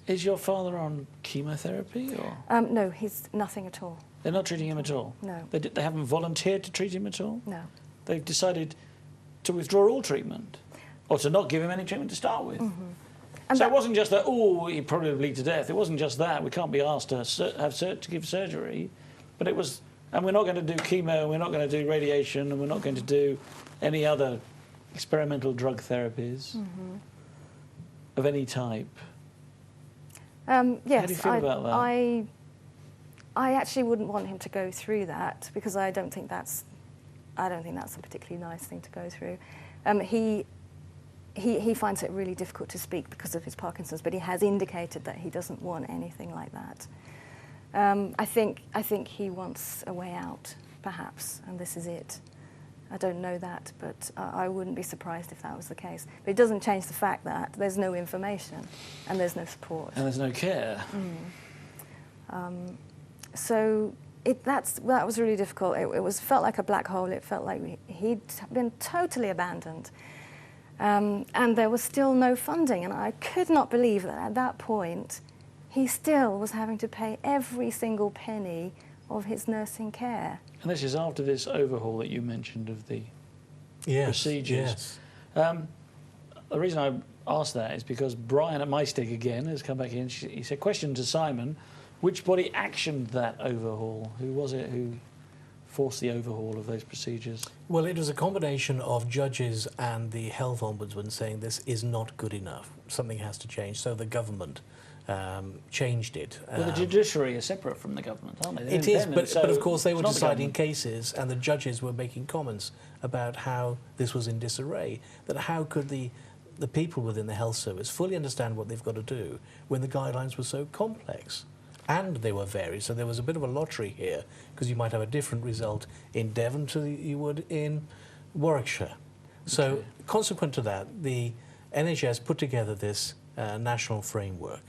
Is your father on chemotherapy or? No, he's nothing at all. They're not treating him at all? No. They haven't volunteered to treat him at all? No. They've decided to withdraw all treatment, or to not give him any treatment to start with. And So it wasn't just that, oh, he'd probably bleed to death. It wasn't just that. We can't be asked to give surgery. But it was, and we're not going to do chemo, we're not going to do radiation, and we're not going to do any other experimental drug therapies of any type. Yes. How do you feel about that? I actually wouldn't want him to go through that, because I don't think that's a particularly nice thing to go through. He finds it really difficult to speak because of his Parkinson's, but he has indicated that he doesn't want anything like that. I think he wants a way out, perhaps, and this is it. I don't know that, but I wouldn't be surprised if that was the case. But it doesn't change the fact that there's no information and there's no support. And there's no care. So that was really difficult. It felt like a black hole. It felt like he'd been totally abandoned. And there was still no funding. And I could not believe that at that point, he still was having to pay every single penny of his nursing care. And this is after this overhaul that you mentioned of the procedures. Yes. The reason I asked that is because Brian at MyStick again has come back in. He said, question to Simon, which body actioned that overhaul? Who was it who forced the overhaul of those procedures? Well, it was a combination of judges and the health ombudsman saying this is not good enough. Something has to change. So the government changed it. Well, the judiciary are separate from the government, aren't they? They're it is, but of course they were deciding the cases, and the judges were making comments about how this was in disarray, that how could the people within the health service fully understand what they've got to do when the guidelines were so complex. And they were varied, so there was a bit of a lottery here, because you might have a different result in Devon to you would in Warwickshire. So, consequent to that, the NHS put together this national framework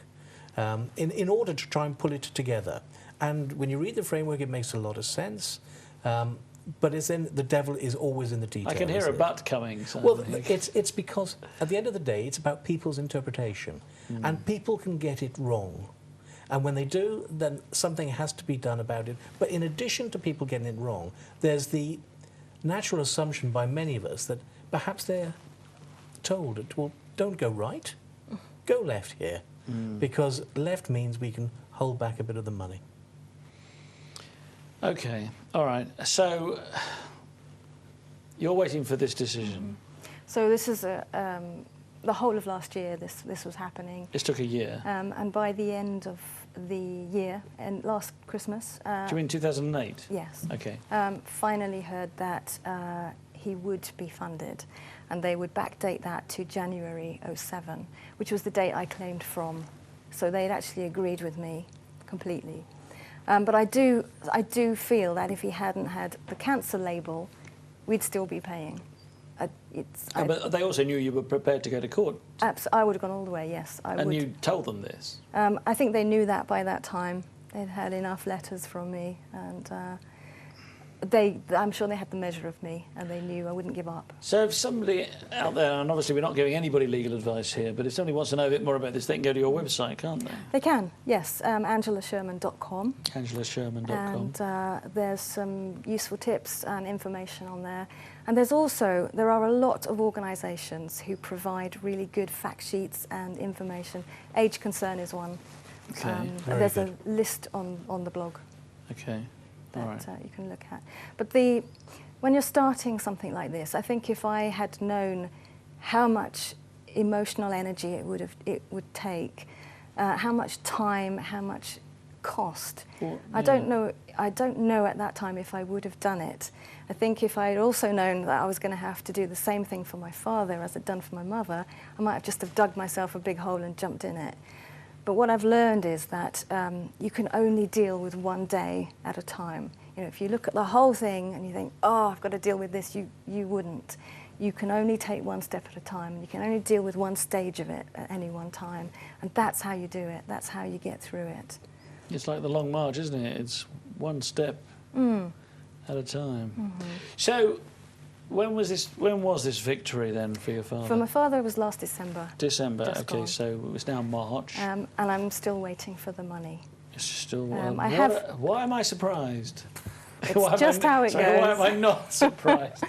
in order to try and pull it together. And when you read the framework, it makes a lot of sense. But the devil is always in the detail. I can hear a but coming. So well, it's because at the end of the day, it's about people's interpretation, and people can get it wrong. And when they do, then something has to be done about it. But in addition to people getting it wrong, there's the natural assumption by many of us that perhaps they're told, well, don't go right, go left here, because left means we can hold back a bit of the money. Okay, all right. So you're waiting for this decision. So this is the whole of last year. This was happening. This took a year. And by the end of the year, and last Christmas. Do you mean 2008? Yes. Okay. Finally heard that he would be funded, and they would backdate that to January '07, which was the date I claimed from. So they'd actually agreed with me completely. But I do feel that if he hadn't had the cancer label, we'd still be paying. But they also knew you were prepared to go to court. I would have gone all the way, yes. And you told them this? I think they knew that by that time. They'd had enough letters from me, and I'm sure they had the measure of me, and they knew I wouldn't give up. So if somebody out there, and obviously we're not giving anybody legal advice here, but if somebody wants to know a bit more about this, they can go to your website, can't they? They can, yes, AngelaSherman.com. AngelaSherman.com. And there's some useful tips and information on there. And there are a lot of organisations who provide really good fact sheets and information. Age Concern is one. Okay. There's a list on the blog. Okay. That you can look at. But when you're starting something like this, I think if I had known how much emotional energy it would take, how much time, how much cost, Well, I don't know at that time if I would have done it. I think if I had also known that I was going to have to do the same thing for my father as I'd done for my mother, I might have just have dug myself a big hole and jumped in it. But what I've learned is that you can only deal with one day at a time. You know, if you look at the whole thing and you think, oh, I've got to deal with this, you wouldn't. You can only take one step at a time, and you can only deal with one stage of it at any one time. And that's how you do it. That's how you get through it. It's like the Long March, isn't it? It's one step at a time. So when was this victory then for your father? For my father, it was last December. December. Just Okay, gone. so it's now March. And I'm still waiting for the money. It's still. Why am I surprised? It's just how it goes. Why am I not surprised?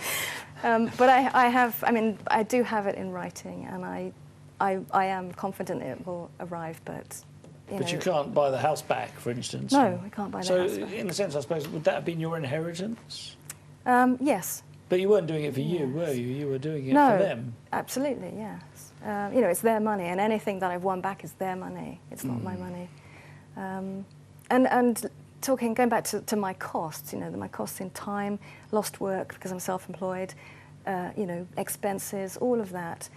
But I mean, I do have it in writing, and I am confident it will arrive, but... You can't buy the house back, for instance. No, I can't buy the house back. So, in a sense, I suppose, would that have been your inheritance? Yes. But you weren't doing it for you, were you? You were doing it No, for them. Absolutely, yes. It's their money, and anything that I've won back is their money. It's not my money. And going back to my costs, my costs in time, lost work because I'm self-employed, expenses, all of that.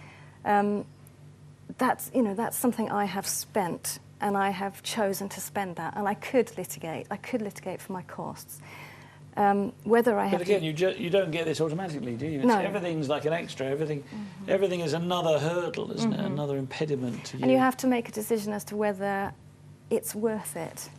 That's something I have spent, and I have chosen to spend that, and I could litigate for my costs. Whether I have. But again, you don't get this automatically, do you? No. Everything's like an extra. Everything is another hurdle, isn't it? Another impediment to you. And you have to make a decision as to whether it's worth it.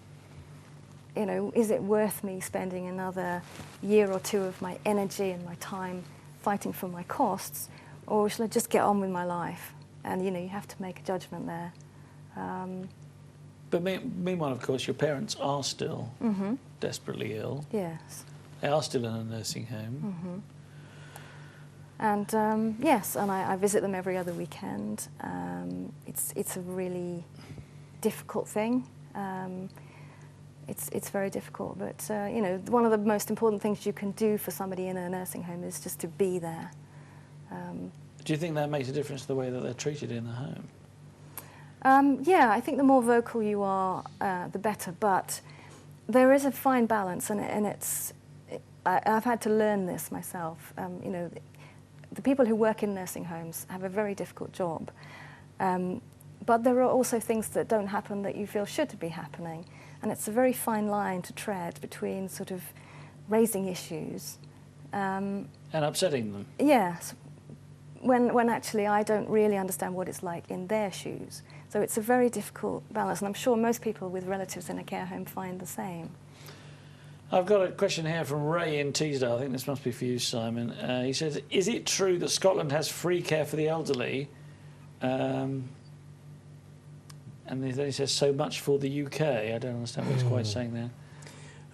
Is it worth me spending another year or two of my energy and my time fighting for my costs, or shall I just get on with my life? And you have to make a judgment there. But meanwhile, of course, your parents are still desperately ill. Yes. They are still in a nursing home. And yes, and I visit them every other weekend. It's a really difficult thing. It's very difficult, but one of the most important things you can do for somebody in a nursing home is just to be there. Do you think that makes a difference to the way that they're treated in the home? Yeah, I think the more vocal you are, the better. But there is a fine balance, and I've had to learn this myself. The people who work in nursing homes have a very difficult job, but there are also things that don't happen that you feel should be happening, and it's a very fine line to tread between sort of raising issues and upsetting them. Yes. When actually I don't really understand what it's like in their shoes. So it's a very difficult balance, and I'm sure most people with relatives in a care home find the same. I've got a question here from Ray in Teesdale. I think this must be for you, Simon. He says, is it true that Scotland has free care for the elderly? And then he says, so much for the UK. I don't understand what he's quite saying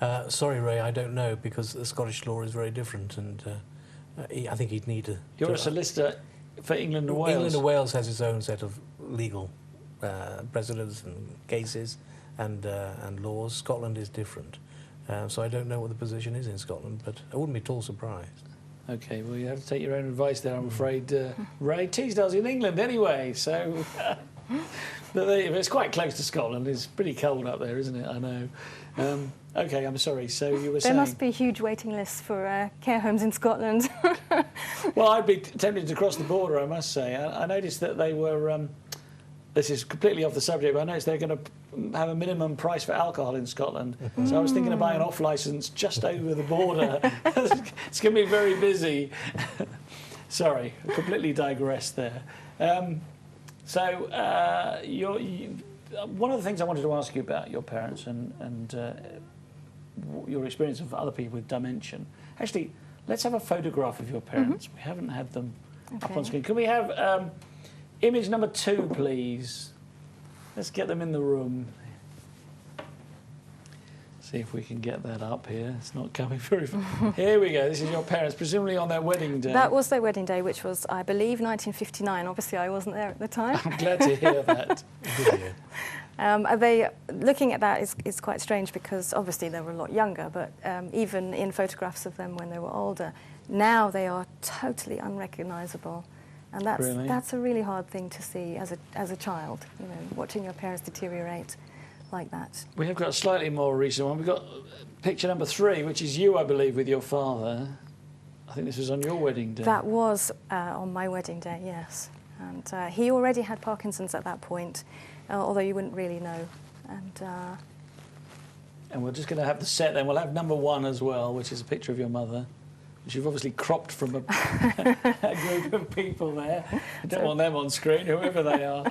there. Sorry, Ray, I don't know, because the Scottish law is very different, and I think he'd need to... You're a solicitor for England and Wales. England and Wales has its own set of legal precedents and cases and laws. Scotland is different. So I don't know what the position is in Scotland, but I wouldn't be at all surprised. OK, well, you have to take your own advice there, I'm afraid. Ray, Teesdale's in England anyway, so... It's quite close to Scotland. It's pretty cold up there, isn't it? I know. OK, I'm sorry. So you were saying... There must be huge waiting lists for care homes in Scotland. Well, I'd be tempted to cross the border, I must say. I noticed that they were... this is completely off the subject, but I noticed they're going to have a minimum price for alcohol in Scotland. So I was thinking of buying an off-licence just over the border. It's going to be very busy. Sorry, I completely digressed there. One of the things I wanted to ask you about your parents and your experience of other people with dementia. Actually, let's have a photograph of your parents. We haven't had them up on screen. Can we have image number 2, please? Let's get them in the room. See if we can get that up here. It's not coming very far. Here we go. This is your parents, presumably on their wedding day. That was their wedding day, which was, I believe, 1959. Obviously, I wasn't there at the time. I'm glad to hear that. Looking at that is quite strange, because obviously they were a lot younger, but even in photographs of them when they were older, now they are totally unrecognisable. And that's a really hard thing to see as a child, watching your parents deteriorate like that. We have got a slightly more recent one. We've got picture number 3, which is you, I believe, with your father. I think this was on your wedding day. That was on my wedding day, yes. And he already had Parkinson's at that point, although you wouldn't really know. And we're just going to have the set then. We'll have number 1 as well, which is a picture of your mother, which you've obviously cropped from a group of people there. I don't want them on screen, whoever they are.